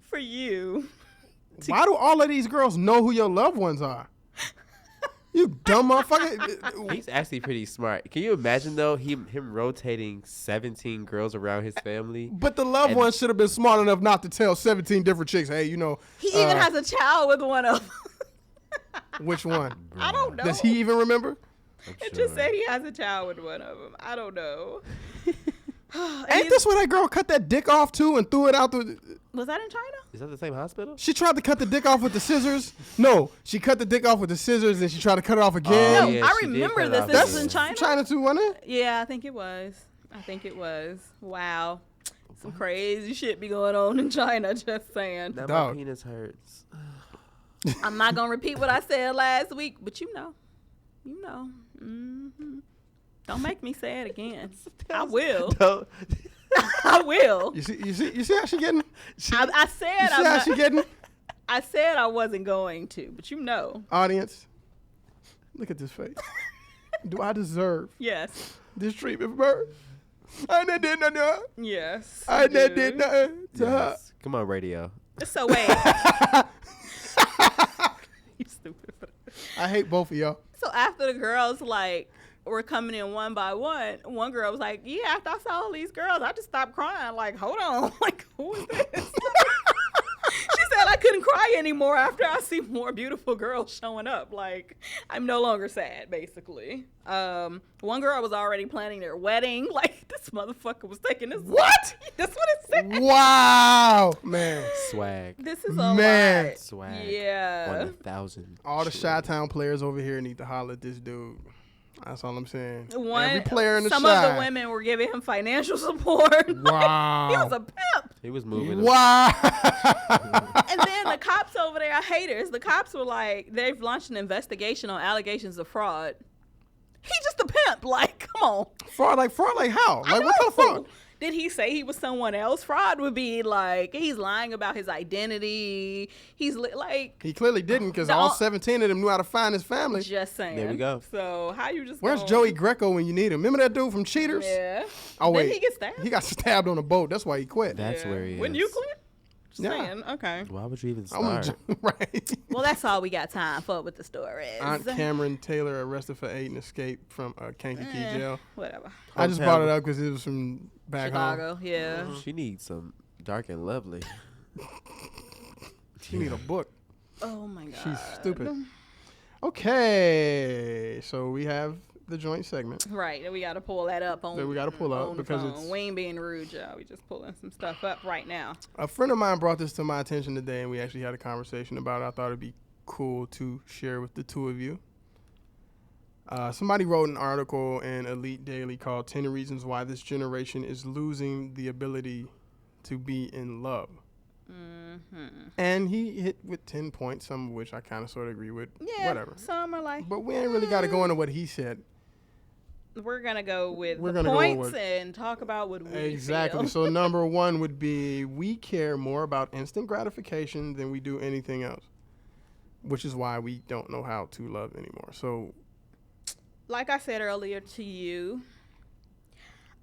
for you.
Why do all of these girls know who your loved ones are? You dumb motherfucker.
He's actually pretty smart. Can you imagine though him rotating 17 girls around his family?
But the loved
And-
ones should have been smart enough not to tell 17 different chicks, hey, you know.
He even has a child with one of them.
Which one?
I don't know.
Does he even remember?
I'm
It
sure.
just said he has a child with one of them. I don't know.
Ain't this where that girl cut that dick off too and threw it out the...
Was that in China?
Is that the same hospital?
She tried to cut the dick off with the scissors. No, she cut the dick off with the scissors and she tried to cut it off again.
No,
yeah,
I
she did
remember
cut it
this.
off.
This
That's
was in China.
China too, wasn't it?
Yeah, I think it was. Wow. Some crazy shit be going on in China. Just saying.
Now
Dog.
my penis hurts.
I'm not gonna repeat what I said last week, but you know. Mm-hmm. Don't make me say it again. I will.
Don't.
I will.
You see how she getting?
I said
You see how she getting?
I said I wasn't going to, but you know.
Audience, look at this face. Do I deserve
Yes.
this treatment from her? I never did nothing.
Yes.
I
you
never
do.
did nothing to her.
Yes. Come on, radio.
So wait. You stupid.
I hate both of y'all.
So after the girls like were coming in one by one girl was like, "Yeah, after I saw all these girls, I just stopped crying. Like, hold on, like who is this?" She said, "I couldn't cry anymore after I see more beautiful girls showing up. Like, I'm no longer sad, basically." One girl was already planning their wedding. Like, this motherfucker was taking this.
What?
That's what it said.
Wow, man.
Swag.
This is a
Man.
lot.
Swag.
Yeah.
1,000.
All the
True.
Chi-Town players over here need to holler at this dude. That's all I'm saying.
One,
Every player in the
some
Chi.
of the women were giving him financial support.
Wow.
He was a pimp.
He was moving.
Wow.
And then the cops over there are haters. The cops were like, they've launched an investigation on allegations of fraud. He's just a pimp. Like, come on.
fraud like how?
I
Like what kind of
know.
fraud?
Did he say he was someone else? Fraud would be like, he's lying about his identity. He's like,
He clearly didn't because
No.
all 17 of them knew how to find his family.
just saying.
There we go.
So how you just
Where's
gonna-
Joey Greco when you need him? Remember that dude from Cheaters?
Yeah.
Oh wait,
Didn't he get stabbed?
He got stabbed on a boat. That's why he quit.
That's where he is.
When you quit? Just
Yeah.
saying. Okay.
Why would you even
I wanna
start?
right.
Well, that's all we got time for with the stories.
Aunt Cameron Taylor arrested for aid and escape from Kankakee jail.
Whatever.
I just
Hometown.
brought it up because it was from back home.
Chicago. Yeah.
She needs some dark and lovely.
She need a book.
Oh my God.
She's stupid. Okay, so we have the joint segment.
Right, and we got to pull that up on.
That we gotta pull up
on the
because
phone.
it's-
We ain't being rude, y'all. We just pulling some stuff up right now.
A friend of mine brought this to my attention today, and we actually had a conversation about it. I thought it'd be cool to share with the two of you. Somebody wrote an article in Elite Daily called 10 Reasons Why This Generation is Losing the Ability to Be in Love. And he hit with 10 points, some of which I kind of sort of agree with.
Yeah.
Whatever.
Some are like.
But we ain't really got to go into what he said.
We're gonna go with
We're
the
gonna go
points
with-
and talk about what we
Exactly.
feel.
So number one would be we care more about instant gratification than we do anything else, which is why we don't know how to love anymore. So
Like I said earlier to you,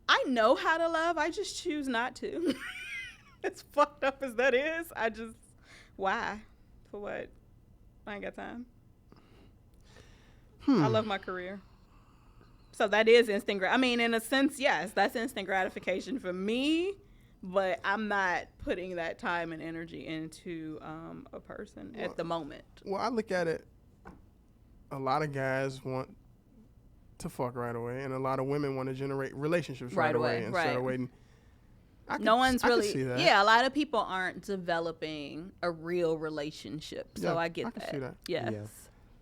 I know how to love. I just choose not to. As fucked up as that is, why? For what? I ain't got time. I love my career. So that is instant I mean, in a sense, yes, that's instant gratification for me, but I'm not putting that time and energy into a person at the moment.
Well, I look at it, a lot of guys want to fuck right away, and a lot of women want to generate relationships right away instead
right.
of waiting.
No one's
I could
really,
see that.
yeah, a lot of people aren't developing a real relationship. So
Yeah,
I get
I can
that.
see that.
Yes.
Yeah.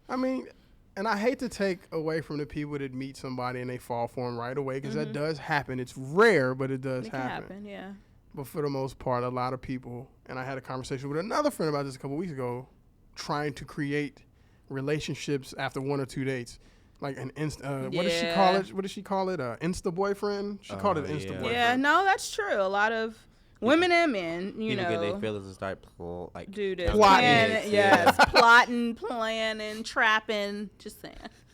I mean, and I hate to take away from the people that meet somebody and they fall for them right away because that does happen. It's rare, but it does
It can happen, yeah.
But for the most part, a lot of people, and I had a conversation with another friend about this a couple weeks ago, trying to create relationships after 1 or 2 dates. Like an what does she call
Yeah.
it? What does she call it? Insta boyfriend? She called it
Oh,
Insta
yeah.
boyfriend.
Yeah, no, that's true. A lot of women and men, you
People get their
know,
feelings and start
do this.
Plotting.
Planning, yes, plotting, planning, trapping, just saying,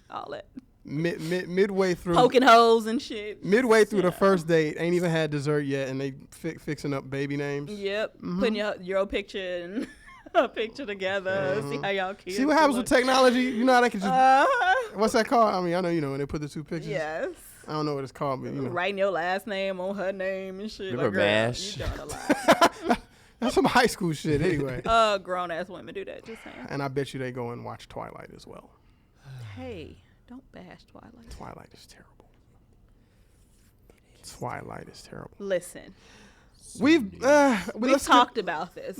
all that.
Midway through
Poking holes and shit.
midway through the
Yeah.
first date, ain't even had dessert yet, and they fixing up baby names.
Yep, putting your picture and a picture together, see how y'all kids
See what happens with technology? You know how they can just what's that called? I mean, I know you know when they put the two pictures.
Yes.
I don't know what it's called, but you know.
Writing your last name on her name and shit.
Remember
like, girl,
MASH?
You done a lot.
That's some high school shit anyway.
Grown ass women do that, just saying.
And I bet you they go and watch Twilight as well.
Hey, don't bash Twilight.
Twilight is terrible. Twilight is terrible.
Listen,
We've
talked about this.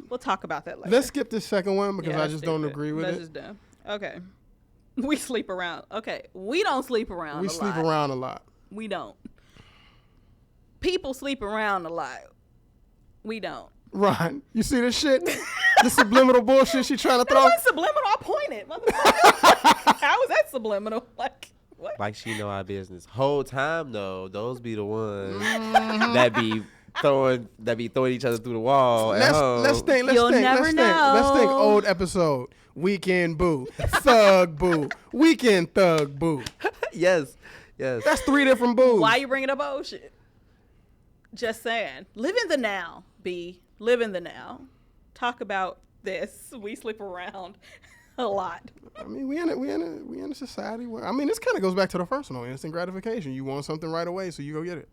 We'll talk about that later.
Let's skip the second one because
Yeah,
I just don't
stupid.
agree with
That's
it.
just dumb. Okay. We sleep around. Okay. We don't sleep around
We
a
sleep
lot.
around a lot.
We don't. people sleep around a lot. We don't.
Ron, you see this shit? The subliminal bullshit she trying to
That
throw?
wasn't subliminal. I pointed. Motherfucker. How is that subliminal? Like, what?
Like she know our business. Whole time though, those be the ones that be throwing each other through the wall at home.
Let's think.
You'll never know.
Let's think old episode. Weekend boo. Thug boo. Weekend thug boo.
Yes.
That's 3 different boos.
Why you bringing up old shit? Just saying. Live in the now, B. Live in the now. Talk about this. We sleep around a lot.
I mean, we in a society where, I mean, this kind of goes back to the first one, instant gratification. You want something right away, so you go get it.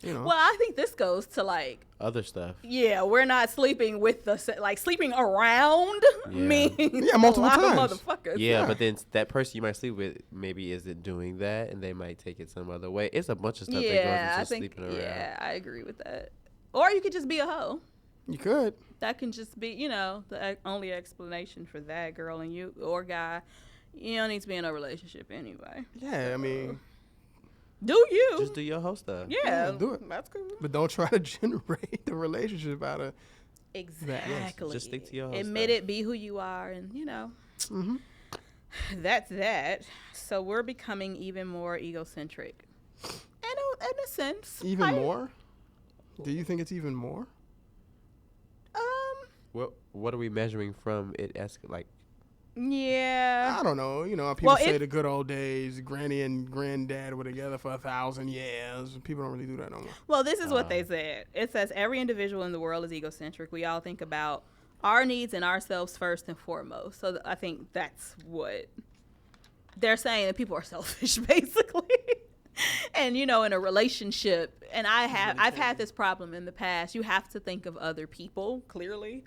You know.
Well, I think this goes to like
Other stuff.
Yeah, we're not sleeping with like sleeping around means
multiple
a lot
times.
of motherfuckers.
Yeah, but then that person you might sleep with maybe isn't doing that, and they might take it some other way. It's a bunch of stuff that goes into
I think
sleeping around.
yeah, I agree with that. Or you could just be a hoe.
You could.
That can just be, the only explanation for that, girl and you or guy. You don't need to be in a relationship anyway.
Yeah, I mean,
do you?
Just do your whole stuff.
Yeah,
do it.
That's cool.
But don't try to generate the relationship out of.
Exactly.
Just stick to your whole
Admit
stuff.
it, be who you are, and
Mm-hmm.
that's that. So we're becoming even more egocentric. In a sense.
Even more? Do you think it's even more?
What are we measuring from it as like?
Yeah.
I don't know. People say
if-
the good old days, granny and granddad were together for 1,000 years. People don't really do that no more.
Well, this is what they said. It says every individual in the world is egocentric. We all think about our needs and ourselves first and foremost. So I think that's what they're saying, that people are selfish, basically. And in a relationship, and I've had this problem in the past. You have to think of other people, clearly.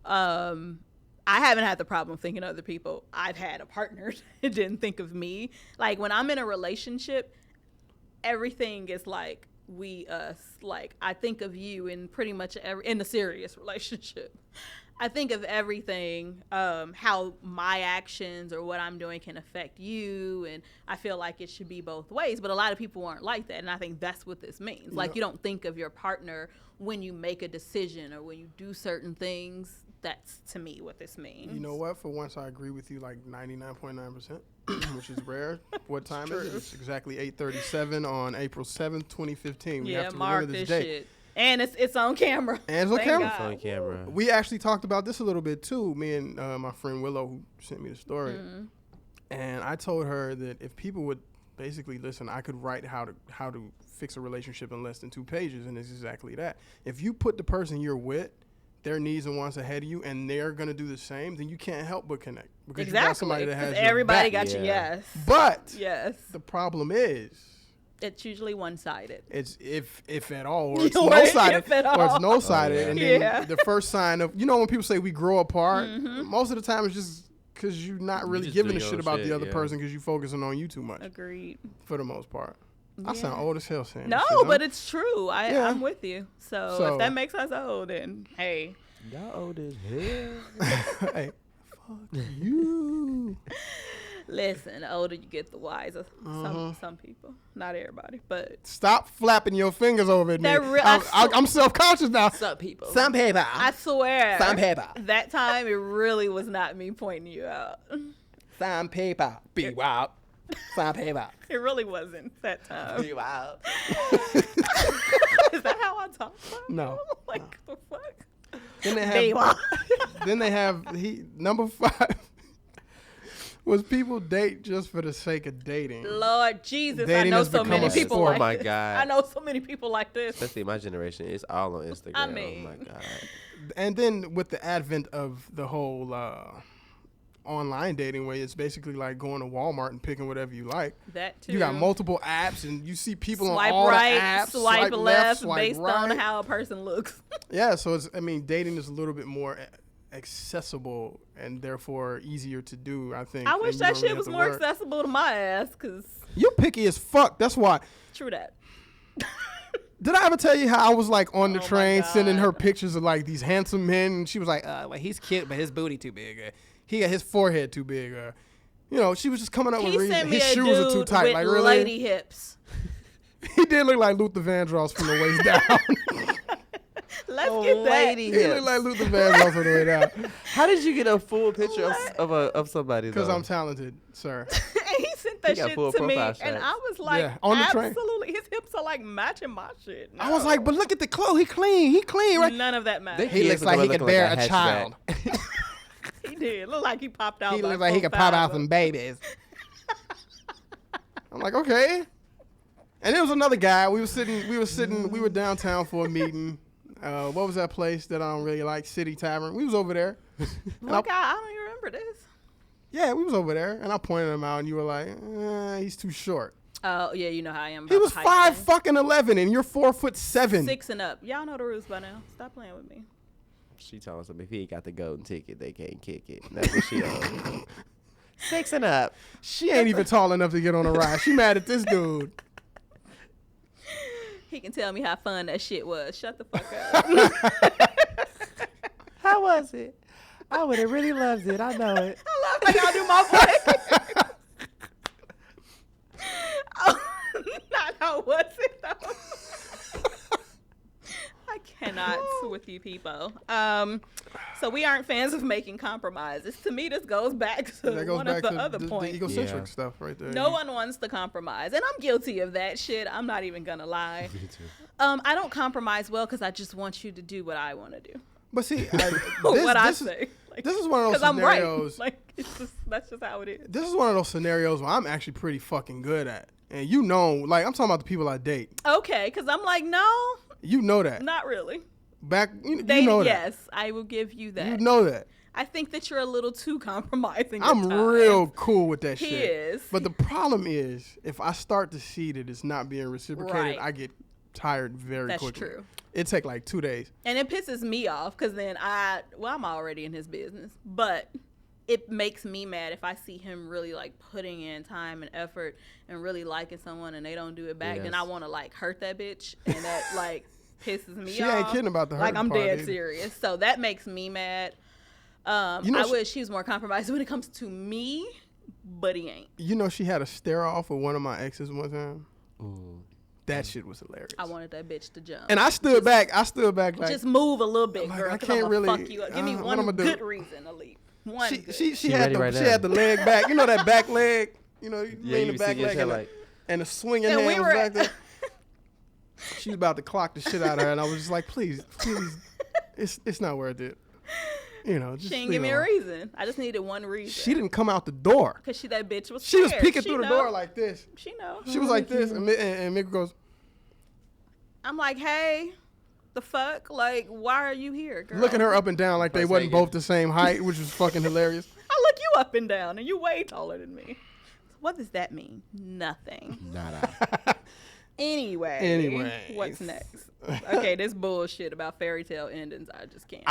I haven't had the problem thinking of other people. I've had a partner that didn't think of me. Like when I'm in a relationship, everything is like we, us. Like I think of you in pretty much in a serious relationship. I think of everything, how my actions or what I'm doing can affect you, and I feel like it should be both ways. But a lot of people aren't like that, and I think that's what this means. Like you don't think of your partner when you make a decision or when you do certain things. That's to me what this means.
You know what? For once, I agree with you like 99.9%, which is rare. What time is it? It's exactly 8:37 on April 7th, 2015. We have to
mark
remember this
this
date.
shit. And it's on camera.
And it's on
Thank
camera.
God.
It's on camera.
We actually talked about this a little bit too. Me and my friend Willow, who sent me the story, and I told her that if people would basically listen, I could write how to fix a relationship in less than 2 pages, and it's exactly that. If you put the person you're with, their needs and wants ahead of you, and they're gonna do the same, then you can't help but connect because you got somebody that has your
everybody
back.
got you. Yes.
But
yes,
the problem is,
it's usually one-sided.
it's if at all, or it's
Or
no-sided,
if at
or it's
all.
no-sided, and then
Yeah.
the first sign of when people say we grow apart, most of the time it's just because you're not really
just
giving
do
a
your
shit
own
about
shit,
the other
yeah.
person because you're focusing on you too much
Agreed.
for the most part. I
Yeah.
sound old as hell saying
No,
this shit, huh?
but it's true.
Yeah.
I'm with you. So
So-
if that makes us old, then hey.
Y'all old as hell.
Hey, fuck you.
Listen, the older you get, the wiser. Some people, not everybody, but
Stop flapping your fingers over at me.
That re-
I'm self-conscious now.
some people.
Some people.
I swear.
Some people.
That time, it really was not me pointing you out.
Some people. B.Walt. Some people.
It really wasn't that time.
B.Walt.
Is that how I talk?
No.
Like the fuck?
Then they have.
B.Walt.
Then they have number 5 was people date just for the sake of dating.
Lord Jesus,
Dating
I know
has
so
become
many
a
people
sport.
like
Oh my
this.
God.
I know so many people like this.
Especially my generation, it's all on Instagram.
I mean-
oh my god.
And then with the advent of the whole online dating way, it's basically like going to Walmart and picking whatever you like.
That too.
You got multiple apps, and you see people
Swipe
on all
right,
the apps.
swipe left,
swipe
based
right.
on how a person looks.
Yeah, so dating is a little bit more accessible and therefore easier to do, I think.
I
and
wish
you
that
don't really
shit
have
was
to
more
work.
accessible to my ass, cause
You're picky as fuck. That's why.
true that.
Did I ever tell you how I was like on the
Oh my
train sending her
God.
pictures of like these handsome men, and she was like, well, he's cute, but his booty too big. He got his forehead too big. She was just coming up with
He
reasons.
sent me
His
a
shoes
dude
are too tight.
with
Like really?
lady hips.
He did look like Luther Vandross from the waist down.
Let's get that.
lady
He looked like Luther Vandross from the way down.
How did you get a full picture of somebody?
Because
though?
I'm talented, sir.
And he sent that
got
shit
full
to me,
profile
and
shots.
I was like,
Yeah, on the train.
absolutely. His hips are like matching my shit.
I was
No.
like, but look at the clothes. He clean, right?
None of that matters.
He looks like he could bear a child.
He did. Look like he popped out.
He
by
looks like he could pop out some babies. I'm like, okay. And there was another guy. We were downtown for a meeting. What was that place that I don't really like? City Tavern. We was over there.
Look, I don't even remember this.
Yeah, we was over there, and I pointed him out, and you were like, he's too short.
Oh, yeah, you know how I am.
He
about
was
the height thing.
5'11", and you're 4'7".
6 and up. Y'all know the rules by now. Stop playing with me.
She telling us if he ain't got the golden ticket, they can't kick it. That's what she on. 6 and up.
She ain't even tall enough to get on a ride. She mad at this dude.
He can tell me how fun that shit was. Shut the fuck up.
How was it? I would have really loved it. I know it.
I love how y'all do my voice. Oh, not how was it though. I cannot with you people. So we aren't fans of making compromises. To me, this goes back to
That goes
one
back
of the
to
other
the
points.
egocentric
Yeah.
stuff right there.
No one wants to compromise, and I'm guilty of that shit. I'm not even gonna lie.
Me too.
I don't compromise well because I just want you to do what I want to do.
But see,
What I say. Like,
this is one of those
'cause I'm right.
scenarios.
Like that's just how it is.
This is one of those scenarios where I'm actually pretty fucking good at. And you know, like, I'm talking about the people I date.
Okay, because I'm like, no,
You know that.
not really.
Back, you
They,
know that.
yes, I will give you that.
You know that.
I think that you're a little too compromising. at
I'm
times.
real cool with that
He
shit.
is.
But the problem is, if I start to see that it's not being reciprocated,
Right.
I get tired very
That's
quickly.
true.
It take like 2 days.
And it pisses me off because then I'm already in his business, but it makes me mad if I see him really like putting in time and effort and really liking someone and they don't do it back. Then I
Yes.
want to like hurt that bitch, and that like pisses me
She
off.
ain't kidding about the
Like
hurting
I'm
part
dead
either.
serious. So that makes me mad.
You know,
I wish he was more compromised when it comes to me, but he ain't.
You know, she had a stare off with one of my exes one time.
Ooh.
That shit was hilarious.
I wanted that bitch to jump.
And I stood back. like,
just move a little bit,
like,
girl.
I
'Cause
can't
I'm
really-
fuck you up. Give me
what
one
I'ma do?
good reason to leave. One.
she
good.
she
She
had
ready
the
right
she
now.
had the leg back. You know that back leg. You know, you
Yeah,
lean
you
the
see
back
your
leg
tail
and,
like.
and the swinging
And
hand
we
was
were
back there. She was about to clock the shit out of her, and I was just like, please, it's not worth it. You know, just
She didn't
leave
give me
it
a
alone.
reason. I just needed one reason.
She didn't come out the door.
Cause that bitch was.
She was
scared.
peeking
She
through the
know.
door like this.
She know.
She was like this, and Mick goes,
I'm like, hey, the fuck, like, why are you here, girl?
looking her up and down like they
First
wasn't
taken.
both the same height, which was fucking hilarious.
I look you up and down, and you way taller than me. What does that mean? Nothing.
Nada.
Anyway, what's next? Okay, this bullshit about fairy tale endings, I just can't.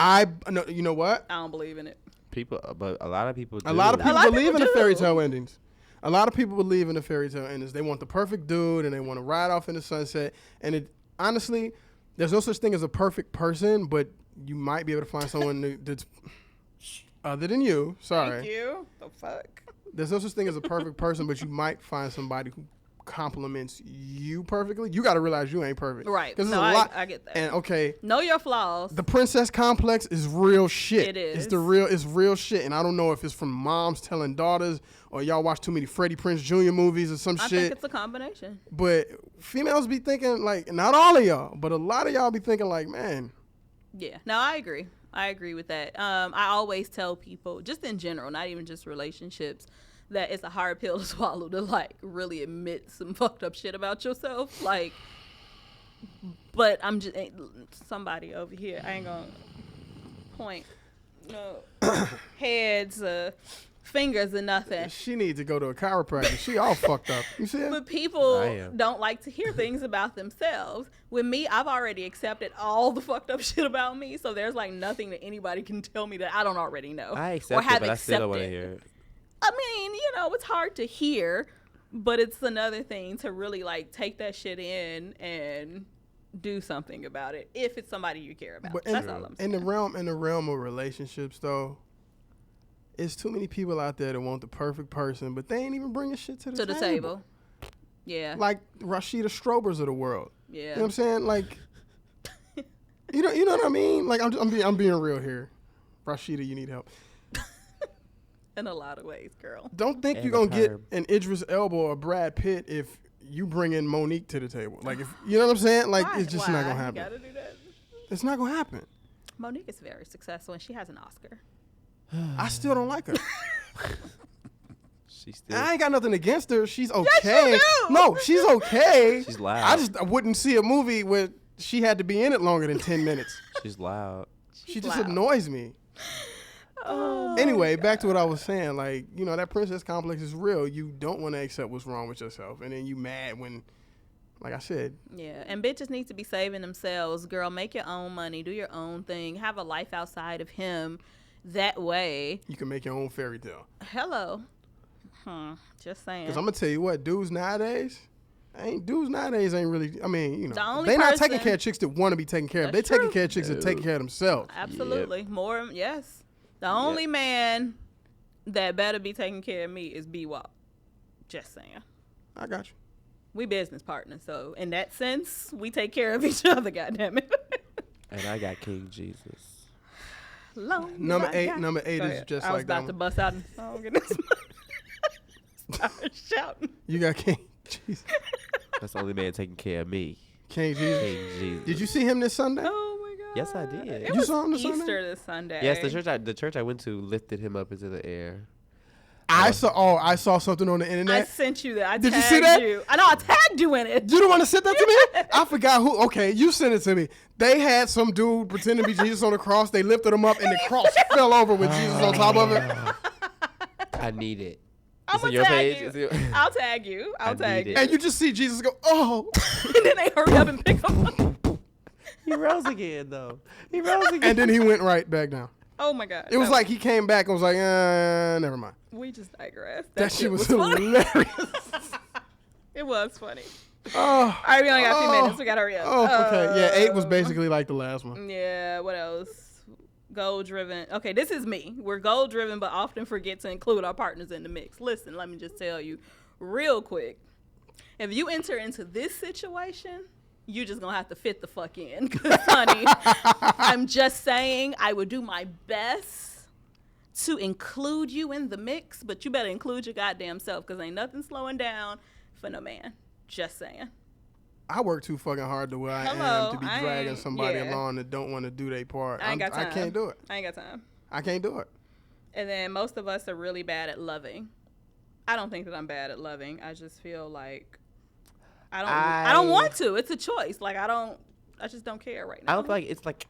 No, you know what?
I don't believe in it.
People, but a lot of people. Do.
A lot of people
lot of
believe
people
in the
do.
fairy tale endings. A lot of people believe in the fairy tale endings. They want the perfect dude, and they want to ride off in the sunset. And it honestly, there's no such thing as a perfect person, but you might be able to find someone that's other than you. Sorry.
Thank you. The fuck.
There's no such thing as a perfect person, but you might find somebody who compliments you perfectly. You got to realize you ain't perfect.
Right.
'Cause
No,
there's a lot.
I get that.
And okay,
Know your flaws.
the princess complex is real shit.
It is.
It's real shit. And I don't know if it's from moms telling daughters or y'all watch too many Freddie Prinze Jr. movies or some
I
shit.
think it's a combination.
But females be thinking, like, not all of y'all, but a lot of y'all be thinking, like, man,
Yeah. No, I agree. I agree with that. I always tell people, just in general, not even just relationships, that it's a hard pill to swallow to like really admit some fucked up shit about yourself. Like, but I'm just somebody over here. I ain't gonna point no heads, fingers, or nothing.
she needs to go to a chiropractor. She all fucked up. You see it?
But people
I am.
don't like to hear things about themselves. With me, I've already accepted all the fucked up shit about me, so there's like nothing that anybody can tell me that I don't already know.
I
or
accept
have
it, but I still don't want to
accepted.
hear it.
I mean, it's hard to hear, but it's another thing to really like take that shit in and do something about it if it's somebody you care about.
But
That's all I'm saying.
in the realm of relationships, though, it's too many people out there that want the perfect person, but they ain't even bringing shit to the
To the table. Yeah.
Like Rashida Strobers of the world.
Yeah.
You know what I'm saying? Like, you know what I mean? Like, I'm being real here. Rashida, you need help.
In a lot of ways, girl.
Don't think you're going to get an Idris Elba or Brad Pitt if you bring in Monique to the table. Like, if you know what I'm saying? Like, it's just not going to happen.
You gotta do that.
It's not going to happen.
Monique is very successful, and she has an Oscar.
I still don't like her.
Still,
I ain't got nothing against her. She's okay.
Yes, you do.
No, she's okay.
She's loud.
I wouldn't see a movie where she had to be in it longer than 10 minutes.
She's loud.
She just annoys me.
Oh.
Anyway, back to what I was saying. Like, you know, that princess complex is real. You don't want to accept what's wrong with yourself. And then you mad when, like I said.
Yeah, and bitches need to be saving themselves. Girl, make your own money. Do your own thing. Have a life outside of him. That way.
You can make your own fairy tale.
Hello. Just saying.
Because I'm going to tell you what, dudes nowadays ain't really, I mean, you know,
they
not taking care of chicks that want to be taken care of. They taking care of chicks that taking care of themselves.
Absolutely.
Yep.
More, yes. The only man that better be taking care of me is B.Walt. Just saying.
I got you.
We business partners, so in that sense, we take care of each other, goddammit.
And I got King Jesus.
Number eight is just like that.
I was about to bust out in song and this. Start shouting.
You got King Jesus.
That's the only man taking care of me.
King Jesus.
King Jesus.
Did you see him this Sunday?
Oh my God.
Yes, I did.
It
You
was
saw him this
Easter
Sunday?
this Sunday.
Yes, the church I went to lifted him up into the air.
I saw something on the internet.
I sent you that.
Did you see that?
I know. I tagged you in it.
You don't want to send that to me? I forgot who. Okay, you sent it to me. They had some dude pretending to be Jesus on the cross. They lifted him up, and the cross fell over with Jesus on top of it.
I need it.
I'm
It's on
gonna
your
tag
page?
you. I'll tag you. I'll tag
need
you.
it.
And you just see Jesus go, oh.
And then they hurry up and pick him up.
He rose again, though. He rose again.
And then he went right back down.
Oh my God.
It was like he came back and was like, never mind.
We just digressed.
That shit was
funny.
hilarious.
It was funny.
Oh.
All right, we only got a few minutes. We gotta hurry up.
Oh, okay. Yeah, 8 was basically like the last one.
Yeah, what else? Goal driven. Okay, this is me. We're goal driven, but often forget to include our partners in the mix. Listen, let me just tell you real quick. If you enter into this situation, you just gonna have to fit the fuck in. 'Cause, honey, I'm just saying I would do my best to include you in the mix, but you better include your goddamn self, because ain't nothing slowing down for no man. Just saying.
I work too fucking hard to where I am to be dragging somebody along that don't want to do their part.
I ain't got time.
I can't do it.
I ain't got time.
I can't do it.
And then most of us are really bad at loving. I don't think that I'm bad at loving. I just feel like I don't want to. It's a choice. Like I just don't care right now.
I don't feel like it's like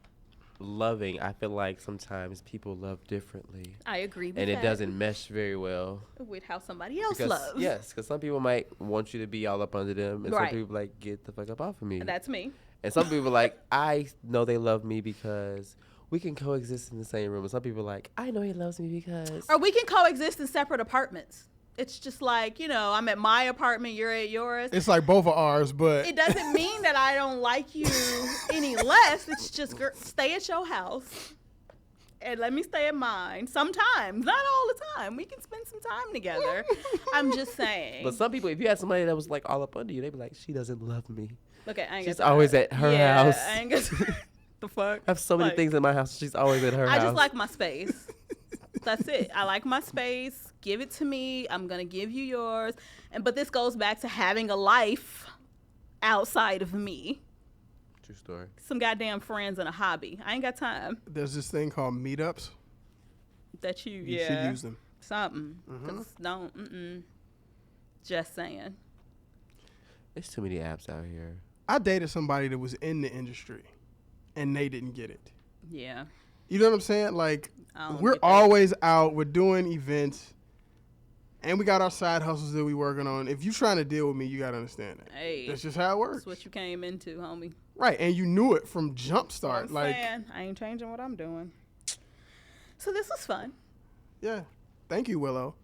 loving. I feel like sometimes people love differently.
I agree with
and
that.
it doesn't mesh very well
with how somebody else
because,
loves.
Yes, because some people might want you to be all up under them, and
Right.
some people like get the fuck up off of me.
That's me.
And some people like I know they love me because we can coexist in the same room. And some people like I know he loves me because
Or we can coexist in separate apartments. It's just like, I'm at my apartment, you're at yours.
It's like both of ours, but
It doesn't mean that I don't like you any less. It's just stay at your house and let me stay at mine. Sometimes, not all the time. We can spend some time together. I'm just saying.
But some people, if you had somebody that was like all up under you, they'd be like, she doesn't love me.
Okay, I ain't
She's
got
always at her house.
I ain't got the fuck.
I have so many things in my house. She's always at her house.
I just like my space. That's it. I like my space. Give it to me. I'm gonna give you yours. But this goes back to having a life outside of me.
True story.
Some goddamn friends and a hobby. I ain't got time.
there's this thing called meetups.
That you
should use them.
Something. 'Cause don't. Just saying.
There's too many apps out here.
I dated somebody that was in the industry, and they didn't get it.
Yeah.
You know what I'm saying? Like,
I don't
we're
get that.
always out. We're doing events, and we got our side hustles that we working on. If you trying to deal with me, you got to understand that.
Hey.
That's just how it works.
That's what you came into, homie.
Right, and you knew it from jump start.
I'm
Like,
saying, I ain't changing what I'm doing. So this was fun.
yeah. Thank you, Willow.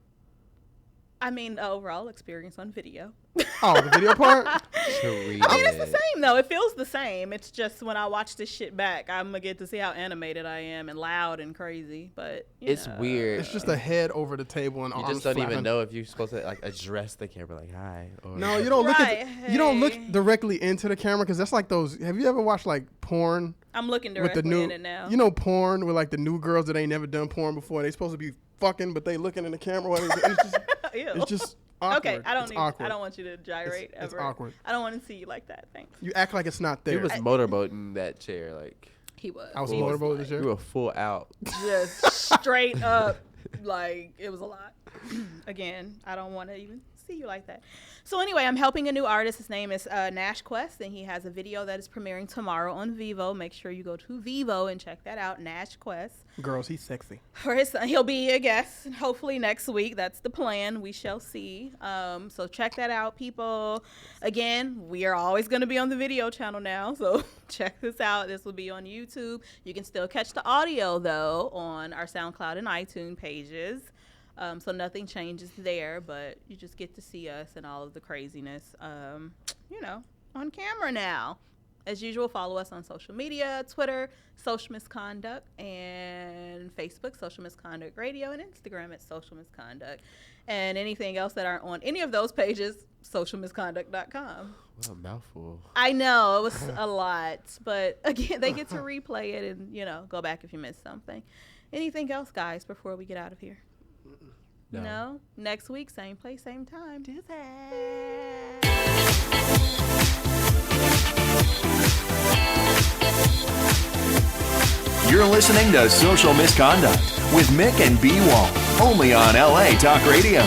I mean, overall experience on video.
Oh, the video part?
To read
I mean, it's the
it.
same same though. It feels the same. It's just when I watch this shit back, I'm gonna get to see how animated I am and loud and crazy. But
It's weird.
It's just a head over the table and
You
arms
just don't
flapping.
even know if you're supposed to like address the camera like hi. Or
No, you don't look
Right,
at you don't look
hey.
directly into the camera because that's like those. Have you ever watched like porn
I'm looking
with the
directly
new?
in it now.
You know, porn with like the new girls that ain't never done porn before. They supposed to be fucking, but they looking in the camera. And
Ew.
it's just awkward.
Okay, I don't
It's
need.
awkward.
I don't want you to gyrate
It's
ever.
awkward.
I don't want to see you like that. Thanks.
You act like it's not
he
there.
was motorboating that chair like
He was.
I was
He
motorboating the
like,
chair.
you were full out.
just straight up, like it was a lot. Again, I don't want to even see you like that. So anyway, I'm helping a new artist. His name is Nash Quest, and he has a video that is premiering tomorrow on Vivo. Make sure you go to Vivo and check that out. Nash Quest.
Girls, he's sexy.
For his son, he'll be a guest hopefully next week. That's the plan. We shall see. So check that out, people. Again, we are always going to be on the video channel now, so check this out. This will be on YouTube. You can still catch the audio though on our SoundCloud and iTunes pages. So nothing changes there, but you just get to see us and all of the craziness, on camera now. As usual, follow us on social media, Twitter, Social Misconduct, and Facebook, Social Misconduct Radio, and Instagram at Social Misconduct. And anything else that aren't on any of those pages, socialmisconduct.com.
What a mouthful.
I know, it was a lot, but again, they get to replay it and, go back if you missed something. Anything else, guys, before we get out of here? No? Next week, same place, same time.
You're listening to Social Misconduct with Mik and B.Walt, only on LA Talk Radio.